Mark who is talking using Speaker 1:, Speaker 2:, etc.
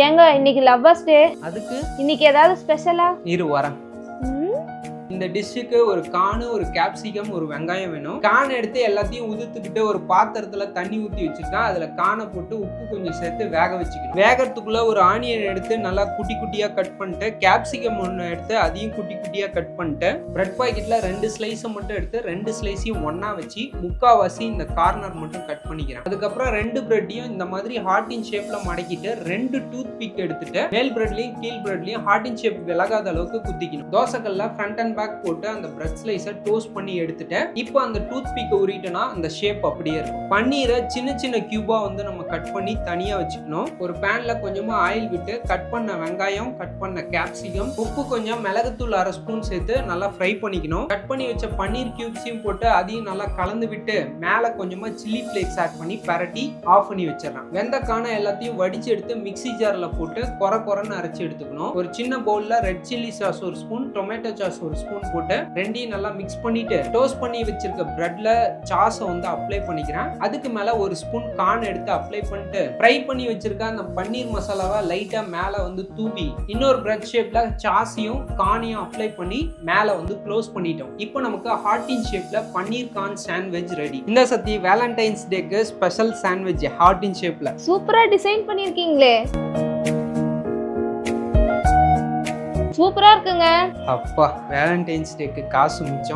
Speaker 1: ஏங்க இன்னைக்கு lovers day,
Speaker 2: அதுக்கு
Speaker 1: இன்னைக்கு ஏதாவது ஸ்பெஷலா?
Speaker 2: இரு வரேன். இந்த டிஷ்ஷுக்கு ஒரு கானு, ஒரு கேப்சிகம், ஒரு வெங்காயம் வேணும். கான் எடுத்து எல்லாத்தையும் உதுத்துக்கிட்டு ஒரு பாத்திரத்துல தண்ணி ஊற்றி வச்சுட்டா அதுல கானை போட்டு உப்பு கொஞ்சம் சேர்த்து வேக வச்சுக்கணும். வேகறதுக்குள்ள ஒரு ஆனியன் எடுத்து நல்லா குட்டி குட்டியா கட் பண்ணிட்டு, கேப்சிகம் ஒன்று எடுத்து அதையும் குட்டி குட்டியா கட் பண்ணிட்டு, பிரெட் பாக்கெட்ல 2 ஸ்லைஸை மட்டும் எடுத்து 2 ஸ்லைஸையும் ஒன்னா வச்சு முக்காவாசி இந்த கார்னர் மட்டும் கட் பண்ணிக்கிறேன். அதுக்கப்புறம் 2 பிரெட்டையும் இந்த மாதிரி ஹார்டின் ஷேப்ல மடக்கிட்டு 2 டூத் பிக் எடுத்துட்டு மேல் பிரெட்லயும் கீழ் பிரெட்லயும் ஹார்டின் ஷேப் விலகாத அளவுக்கு குத்திக்கணும். தோசைக்கல்ல ஃப்ரண்ட் அண்ட் பேக் போட்டு அந்த பிரெட் ஸ்லைஸை டோஸ்ட் பண்ணி எடுத்துட்டேன். இப்போ அந்த டூத் பிக்கை உரிட்டனா அந்த ஷேப் அப்படியே இருக்கும். பன்னீரை சின்ன சின்ன கியூபா நம்ம கட் பண்ணி தனியா வச்சுக்கணும். ஒரு பேன்ல கொஞ்சமா ஆயில் விட்டு கட் பண்ண வெங்காயம், கட் பண்ண கேப்சிகம், உப்பு கொஞ்சம், மிளகுத்தூள் 1/2 ஸ்பூன் சேர்த்து நல்லா ஃப்ரை பண்ணிக்கணும். கட் பண்ணி வச்ச பன்னீர் கியூப்ஸையும் போட்டு அதையும் நல்லா கலந்து விட்டு மேல கொஞ்சமா சில்லி ஃபிளேக்ஸ் ஆட் பண்ணி பரட்டி ஆஃப் பண்ணி வச்சிடலாம். வெந்தக்கான எல்லாத்தையும் வடிச்சு எடுத்து மிக்ஸி ஜார்ல போட்டு கொரன்னு அரைச்சு எடுத்துக்கணும். ஒரு சின்ன பவுல்ல red chilli sauce 1 spoon, tomato sauce 1 spoon போட்டு ரெண்டையும் நல்லா மிக்ஸ் பண்ணிட்டு டோஸ்ட் பண்ணி வச்சிருக்க பிரெட்ல சாஸை அப்ளை பண்ணிக்கிறேன். அதுக்கு மேல 1 ஸ்பூன் கார்ன் எடுத்து அப்ளை பண்ணிட்டு ஃப்ரை பண்ணி வச்சிருக்க அந்த பன்னீர் மசாலாவை லைட்டா மேல தூவி இன்னொரு பிரெட் ஷேப்ல சாஸையும் கார்னையும் அப்ளை பண்ணி மேல க்ளோஸ் பண்ணிட்டோம். இப்போ நமக்கு ஹார்டின் ஷேப்ல பன்னீர் கார்ன் சாண்ட்விச் ரெடி. இந்த சத்தி வேலண்டைன்ஸ் டேக்கு ஸ்பெஷல் சாண்ட்விச் ஹார்டின் ஷேப்ல
Speaker 1: சூப்பரா டிசைன் பண்ணிருக்கீங்களே, சூப்பரா இருக்குங்க.
Speaker 2: அப்பா வேலண்டைன்ஸ் டேக்கு காசு மிச்சம்.